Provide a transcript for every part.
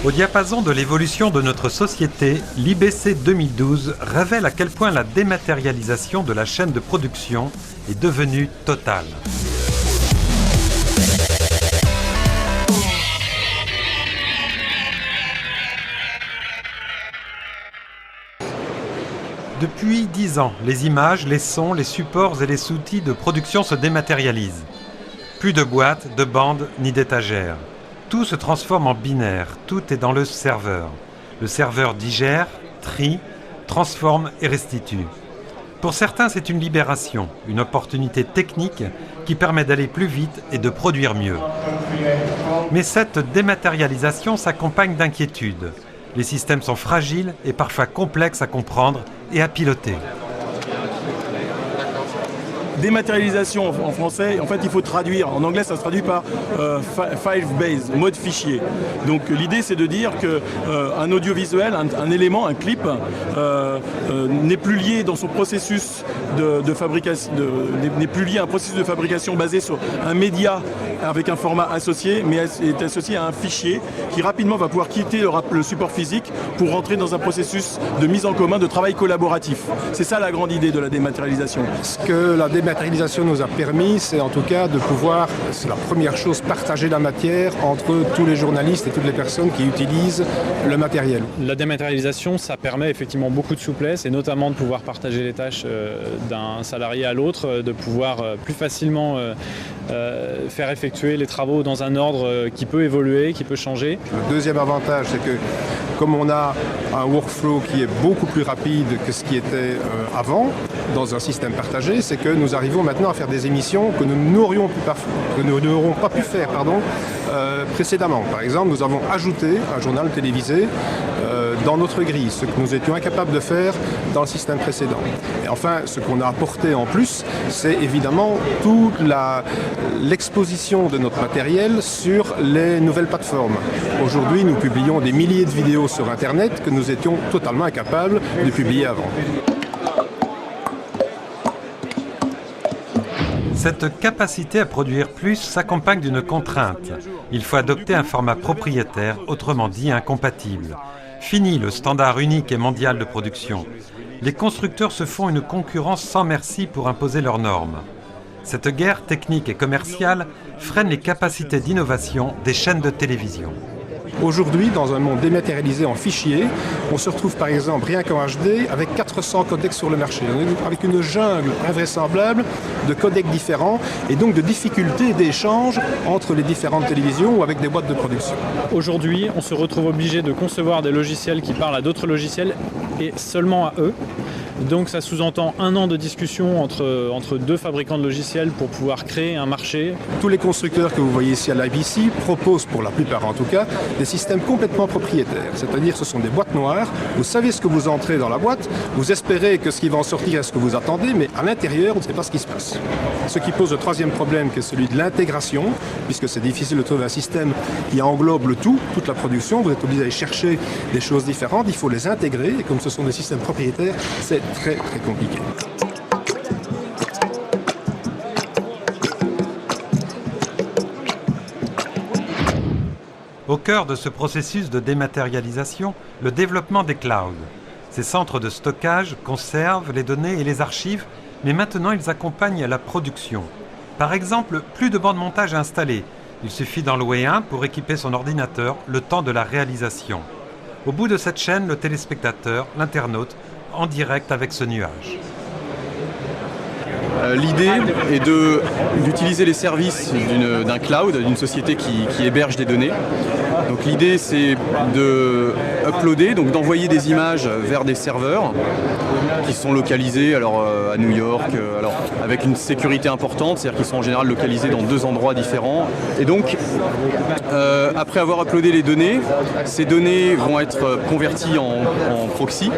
Au diapason de l'évolution de notre société, l'IBC 2012 révèle à quel point la dématérialisation de la chaîne de production est devenue totale. Depuis 10 ans, les images, les sons, les supports et les outils de production se dématérialisent. Plus de boîtes, de bandes ni d'étagères. Tout se transforme en binaire, tout est dans le serveur. Le serveur digère, trie, transforme et restitue. Pour certains, c'est une libération, une opportunité technique qui permet d'aller plus vite et de produire mieux. Mais cette dématérialisation s'accompagne d'inquiétudes. Les systèmes sont fragiles et parfois complexes à comprendre et à piloter. Dématérialisation en français, en fait il faut traduire. En anglais ça se traduit par file-based, mode fichier. Donc l'idée c'est de dire qu'un audiovisuel, un élément, un clip n'est plus lié dans son processus de fabrication, n'est plus lié à un processus de fabrication basé sur un média avec un format associé, mais est associé à un fichier qui rapidement va pouvoir quitter le support physique pour rentrer dans un processus de mise en commun, de travail collaboratif. C'est ça la grande idée de la dématérialisation. Ce que la dématérialisation nous a permis, c'est en tout cas de pouvoir, c'est la première chose, partager la matière entre tous les journalistes et toutes les personnes qui utilisent le matériel. La dématérialisation, ça permet effectivement beaucoup de souplesse et notamment de pouvoir partager les tâches d'un salarié à l'autre, de pouvoir plus facilement faire effectuer les travaux dans un ordre qui peut évoluer, qui peut changer. Le deuxième avantage, c'est que comme on a un workflow qui est beaucoup plus rapide que ce qui était avant dans un système partagé, c'est que nous arrivons maintenant à faire des émissions que nous n'aurons pas pu faire précédemment. Par exemple, nous avons ajouté un journal télévisé dans notre grille, ce que nous étions incapables de faire dans le système précédent. Et enfin, ce qu'on a apporté en plus, c'est évidemment toute l'exposition de notre matériel sur les nouvelles plateformes. Aujourd'hui, nous publions des milliers de vidéos sur Internet que nous étions totalement incapables de publier avant. Cette capacité à produire plus s'accompagne d'une contrainte. Il faut adopter un format propriétaire, autrement dit incompatible. Fini le standard unique et mondial de production. Les constructeurs se font une concurrence sans merci pour imposer leurs normes. Cette guerre technique et commerciale freine les capacités d'innovation des chaînes de télévision. Aujourd'hui, dans un monde dématérialisé en fichiers, on se retrouve par exemple rien qu'en HD avec 400 codecs sur le marché, avec une jungle invraisemblable de codecs différents et donc de difficultés d'échange entre les différentes télévisions ou avec des boîtes de production. Aujourd'hui, on se retrouve obligé de concevoir des logiciels qui parlent à d'autres logiciels et seulement à eux. Donc ça sous-entend 1 an de discussion entre 2 fabricants de logiciels pour pouvoir créer un marché. Tous les constructeurs que vous voyez ici à l'IBC proposent, pour la plupart en tout cas, des systèmes complètement propriétaires. C'est-à-dire que ce sont des boîtes noires, vous savez ce que vous entrez dans la boîte, vous espérez que ce qui va en sortir est ce que vous attendez, mais à l'intérieur, on ne sait pas ce qui se passe. Ce qui pose le troisième problème, qui est celui de l'intégration, puisque c'est difficile de trouver un système qui englobe le tout, toute la production, vous êtes obligé d'aller chercher des choses différentes, il faut les intégrer, et comme ce sont des systèmes propriétaires, c'est très très compliqué. Au cœur de ce processus de dématérialisation, le développement des clouds. Ces centres de stockage conservent les données et les archives, mais maintenant ils accompagnent la production. Par exemple, plus de bancs de montage installés. Il suffit d'en louer un pour équiper son ordinateur le temps de la réalisation. Au bout de cette chaîne, le téléspectateur, l'internaute, en direct avec ce nuage. L'idée est d'utiliser les services d'un cloud, d'une société qui héberge des données. Donc l'idée c'est de uploader, donc d'envoyer des images vers des serveurs qui sont localisés à New York, avec une sécurité importante, c'est-à-dire qu'ils sont en général localisés dans 2 endroits différents. Et donc après avoir uploadé les données, ces données vont être converties en proxy,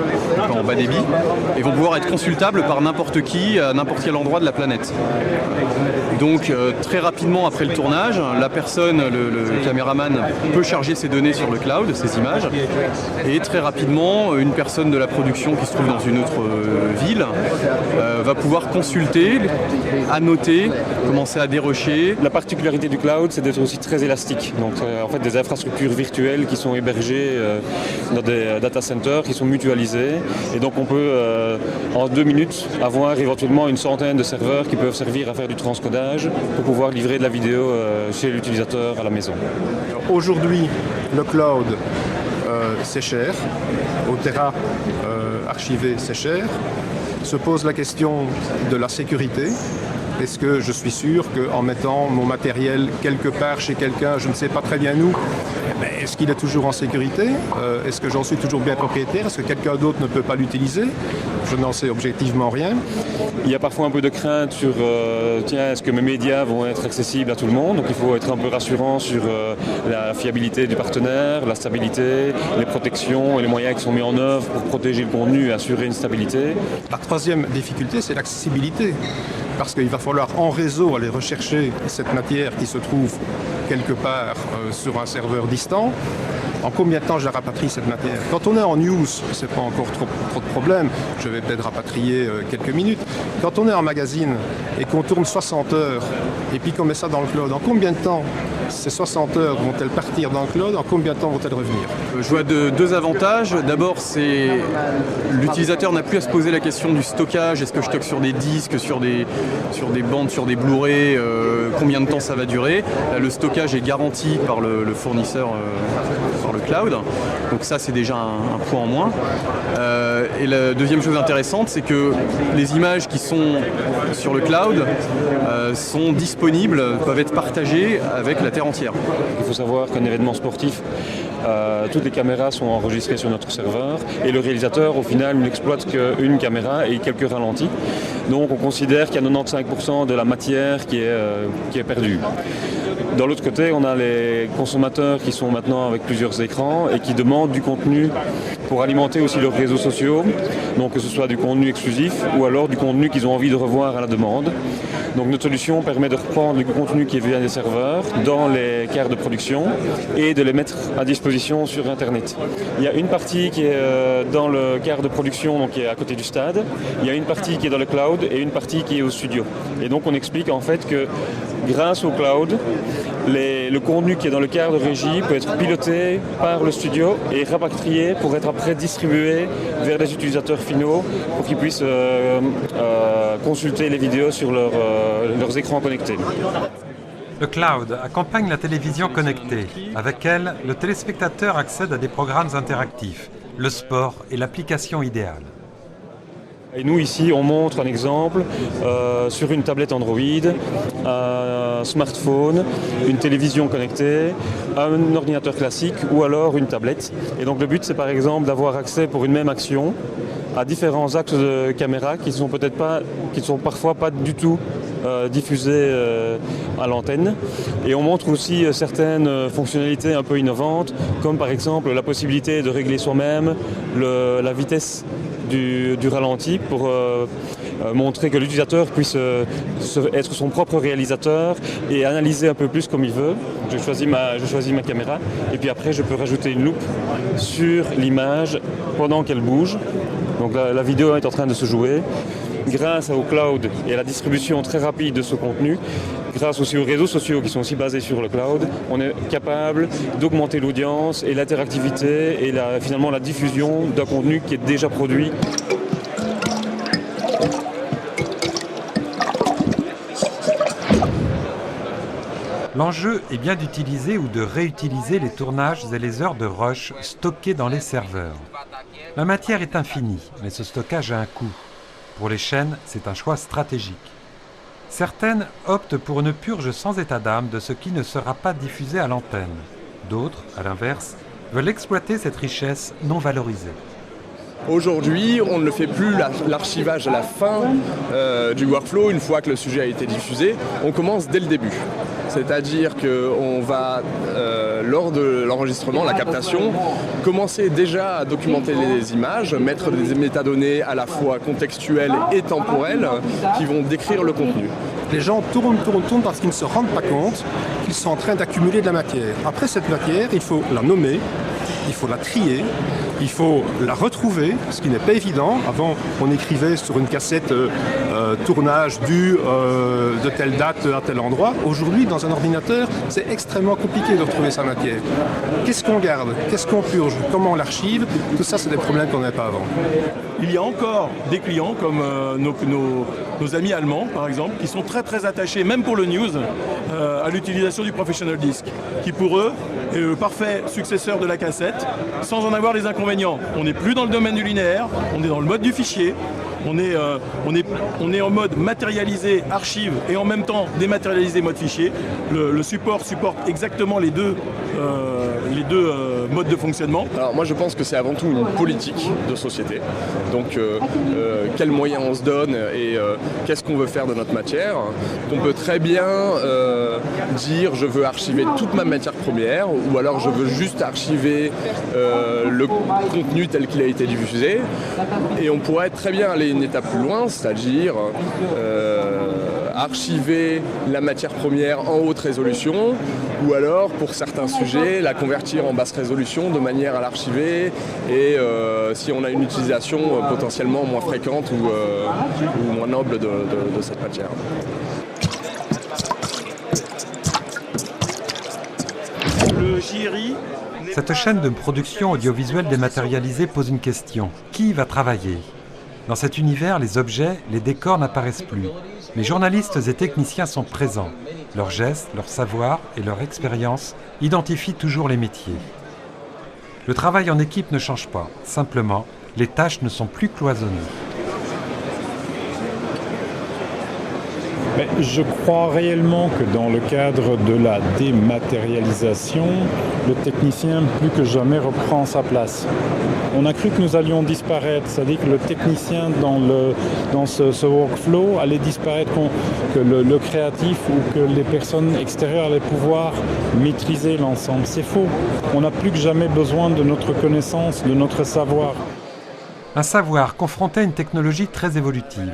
en bas débit, et vont pouvoir être consultables par n'importe qui à n'importe quel endroit de la planète. Donc très rapidement après le tournage, la personne, le caméraman peut charger ses données sur le cloud, ces images, et très rapidement une personne de la production qui se trouve dans une autre ville va pouvoir consulter, annoter, commencer à dérocher. La particularité du cloud, c'est d'être aussi très élastique. Donc en fait des infrastructures virtuelles qui sont hébergées dans des data centers qui sont mutualisées, et donc on peut en 2 minutes avoir éventuellement une centaine de serveurs qui peuvent servir à faire du transcodage pour pouvoir livrer de la vidéo chez l'utilisateur à la maison. Aujourd'hui, le cloud, c'est cher. Au Tera archivé, c'est cher. Se pose la question de la sécurité. Est-ce que je suis sûr qu'en mettant mon matériel quelque part chez quelqu'un, je ne sais pas très bien où, est-ce qu'il est toujours en sécurité? Est-ce que j'en suis toujours bien propriétaire? Est-ce que quelqu'un d'autre ne peut pas l'utiliser? Je n'en sais objectivement rien. Il y a parfois un peu de crainte sur est-ce que mes médias vont être accessibles à tout le monde? Donc il faut être un peu rassurant sur la fiabilité du partenaire, la stabilité, les protections et les moyens qui sont mis en œuvre pour protéger le contenu et assurer une stabilité. La troisième difficulté, c'est l'accessibilité. Parce qu'il va falloir en réseau aller rechercher cette matière qui se trouve quelque part sur un serveur distant. En combien de temps je la rapatrie cette matière? Quand on est en news, c'est pas encore trop de problème. Je vais peut-être rapatrier quelques minutes. Quand on est en magazine et qu'on tourne 60 heures et puis qu'on met ça dans le cloud, en combien de temps ces 60 heures vont-elles partir dans le cloud? En combien de temps vont-elles revenir? Je vois deux avantages. D'abord, c'est l'utilisateur n'a plus à se poser la question du stockage. Est-ce que je stocke sur des disques, sur des bandes, sur des Blu-ray, combien de temps ça va durer? Là, le stockage est garanti par le fournisseur, par le cloud. Donc ça, c'est déjà un point en moins. Et la deuxième chose intéressante, c'est que les images qui sont sur le cloud sont disponibles, peuvent être partagées avec la Terre entière. Il faut savoir qu'un événement sportif, toutes les caméras sont enregistrées sur notre serveur et le réalisateur au final n'exploite qu'une caméra et quelques ralentis. Donc on considère qu'il y a 95% de la matière qui est perdue. Dans l'autre côté, on a les consommateurs qui sont maintenant avec plusieurs écrans et qui demandent du contenu pour alimenter aussi leurs réseaux sociaux, donc que ce soit du contenu exclusif ou alors du contenu qu'ils ont envie de revoir à la demande. Donc notre solution permet de reprendre le contenu qui vient des serveurs dans les cartes de production et de les mettre à disposition sur Internet. Il y a une partie qui est dans le quart de production, donc qui est à côté du stade. Il y a une partie qui est dans le cloud et une partie qui est au studio. Et donc on explique en fait que grâce au cloud, le contenu qui est dans le quart de régie peut être piloté par le studio et rapatrié pour être après distribué vers les utilisateurs finaux pour qu'ils puissent consulter les vidéos sur leurs écrans connectés. Le cloud accompagne la télévision connectée. Avec elle, le téléspectateur accède à des programmes interactifs. Le sport est l'application idéale. Et nous ici on montre un exemple sur une tablette Android, un smartphone, une télévision connectée, un ordinateur classique ou alors une tablette. Et donc le but c'est par exemple d'avoir accès pour une même action à différents axes de caméra qui sont parfois pas du tout diffusés à l'antenne. Et on montre aussi certaines fonctionnalités un peu innovantes, comme par exemple la possibilité de régler soi-même la vitesse du ralenti pour montrer que l'utilisateur puisse être son propre réalisateur et analyser un peu plus comme il veut. Je choisis ma caméra et puis après je peux rajouter une loupe sur l'image pendant qu'elle bouge. Donc la vidéo est en train de se jouer. Grâce au cloud et à la distribution très rapide de ce contenu, grâce aussi aux réseaux sociaux qui sont aussi basés sur le cloud, on est capable d'augmenter l'audience et l'interactivité et finalement la diffusion d'un contenu qui est déjà produit. L'enjeu est bien d'utiliser ou de réutiliser les tournages et les heures de rush stockés dans les serveurs. La matière est infinie, mais ce stockage a un coût. Pour les chaînes, c'est un choix stratégique. Certaines optent pour une purge sans état d'âme de ce qui ne sera pas diffusé à l'antenne. D'autres, à l'inverse, veulent exploiter cette richesse non valorisée. Aujourd'hui, on ne fait plus l'archivage à la fin du workflow, une fois que le sujet a été diffusé, on commence dès le début. C'est-à-dire qu'on va, lors de l'enregistrement, la captation, commencer déjà à documenter les images, mettre des métadonnées à la fois contextuelles et temporelles qui vont décrire le contenu. Les gens tournent parce qu'ils ne se rendent pas compte qu'ils sont en train d'accumuler de la matière. Après cette matière, il faut la nommer, il faut la trier, il faut la retrouver, ce qui n'est pas évident. Avant, on écrivait sur une cassette tournage de telle date à tel endroit. Aujourd'hui, dans un ordinateur, c'est extrêmement compliqué de retrouver sa matière. Qu'est-ce qu'on garde? Qu'est-ce qu'on purge? Comment on l'archive? Tout ça, c'est des problèmes qu'on n'avait pas avant. Il y a encore des clients comme nos amis allemands, par exemple, qui sont très très attachés, même pour le news, à l'utilisation du professional disk, qui pour eux est le parfait successeur de la cassette, sans en avoir les inconvénients. On n'est plus dans le domaine du linéaire, on est dans le mode du fichier, on est en mode matérialisé archive et en même temps dématérialisé mode fichier. Le support supporte exactement les deux modes de fonctionnement. Alors moi je pense que c'est avant tout une politique de société. Donc quels moyens on se donne et qu'est-ce qu'on veut faire de notre matière. On peut très bien dire je veux archiver toute ma matière première ou alors je veux juste archiver le contenu tel qu'il a été diffusé. Et on pourrait très bien aller une étape plus loin, c'est-à-dire archiver la matière première en haute résolution ou alors pour certains sujets la convertir en basse résolution de manière à l'archiver et si on a une utilisation potentiellement moins fréquente ou moins noble de cette matière. Le JRI. Cette chaîne de production audiovisuelle dématérialisée pose une question. Qui va travailler? Dans cet univers, les objets, les décors n'apparaissent plus. Mais journalistes et techniciens sont présents. Leurs gestes, leur savoir et leur expérience identifient toujours les métiers. Le travail en équipe ne change pas. Simplement, les tâches ne sont plus cloisonnées. Mais je crois réellement que dans le cadre de la dématérialisation, le technicien plus que jamais reprend sa place. On a cru que nous allions disparaître, c'est-à-dire que le technicien dans ce workflow allait disparaître, que le créatif ou que les personnes extérieures allaient pouvoir maîtriser l'ensemble. C'est faux. On n'a plus que jamais besoin de notre connaissance, de notre savoir. Un savoir confronté à une technologie très évolutive.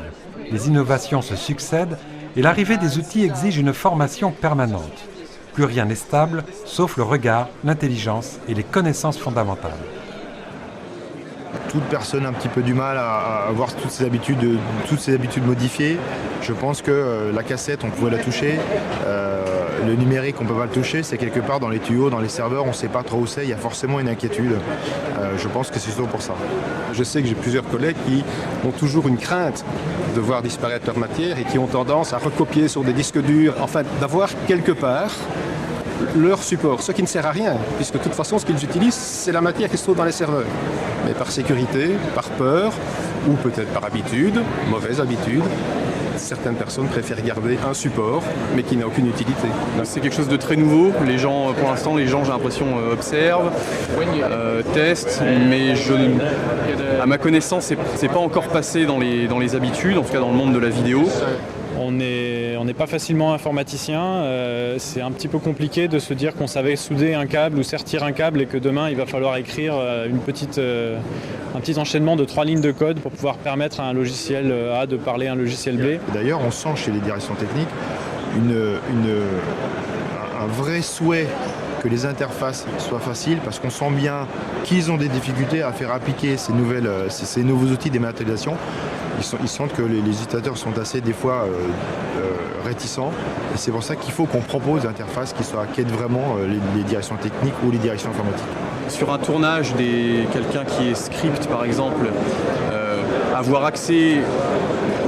Les innovations se succèdent et l'arrivée des outils exige une formation permanente. Plus rien n'est stable, sauf le regard, l'intelligence et les connaissances fondamentales. Toute personne a un petit peu du mal à avoir toutes ses habitudes modifiées. Je pense que la cassette, on pouvait la toucher. Le numérique, on ne peut pas le toucher. C'est quelque part dans les tuyaux, dans les serveurs, on ne sait pas trop où c'est. Il y a forcément une inquiétude. Je pense que c'est surtout pour ça. Je sais que j'ai plusieurs collègues qui ont toujours une crainte de voir disparaître leur matière et qui ont tendance à recopier sur des disques durs, enfin d'avoir quelque part leur support, ce qui ne sert à rien, puisque de toute façon ce qu'ils utilisent, c'est la matière qui se trouve dans les serveurs. Mais par sécurité, par peur, ou peut-être par habitude, mauvaise habitude, certaines personnes préfèrent garder un support, mais qui n'a aucune utilité. C'est quelque chose de très nouveau. Les gens, pour l'instant, j'ai l'impression, observent, testent, mais à ma connaissance, c'est pas encore passé dans les habitudes, en tout cas dans le monde de la vidéo. On n'est pas facilement informaticien, c'est un petit peu compliqué de se dire qu'on savait souder un câble ou sertir un câble et que demain il va falloir écrire un petit enchaînement de 3 lignes de code pour pouvoir permettre à un logiciel A de parler à un logiciel B. D'ailleurs, on sent chez les directions techniques un vrai souhait que les interfaces soient faciles parce qu'on sent bien qu'ils ont des difficultés à faire appliquer ces nouveaux outils de dématérialisation. Ils sentent que les utilisateurs sont assez des fois réticents et c'est pour ça qu'il faut qu'on propose des interfaces qui aident vraiment les directions techniques ou les directions informatiques. Sur un tournage, quelqu'un qui est script par exemple, avoir accès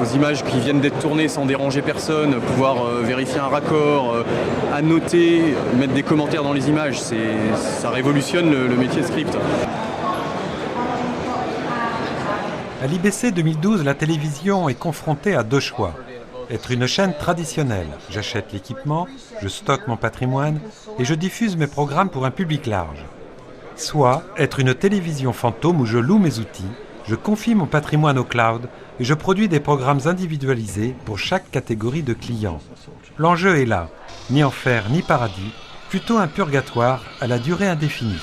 aux images qui viennent d'être tournées sans déranger personne, pouvoir vérifier un raccord, annoter, mettre des commentaires dans les images, ça révolutionne le métier de script. À l'IBC 2012, la télévision est confrontée à 2 choix. Être une chaîne traditionnelle, j'achète l'équipement, je stocke mon patrimoine et je diffuse mes programmes pour un public large. Soit être une télévision fantôme où je loue mes outils, je confie mon patrimoine au cloud et je produis des programmes individualisés pour chaque catégorie de clients. L'enjeu est là, ni enfer ni paradis, plutôt un purgatoire à la durée indéfinie.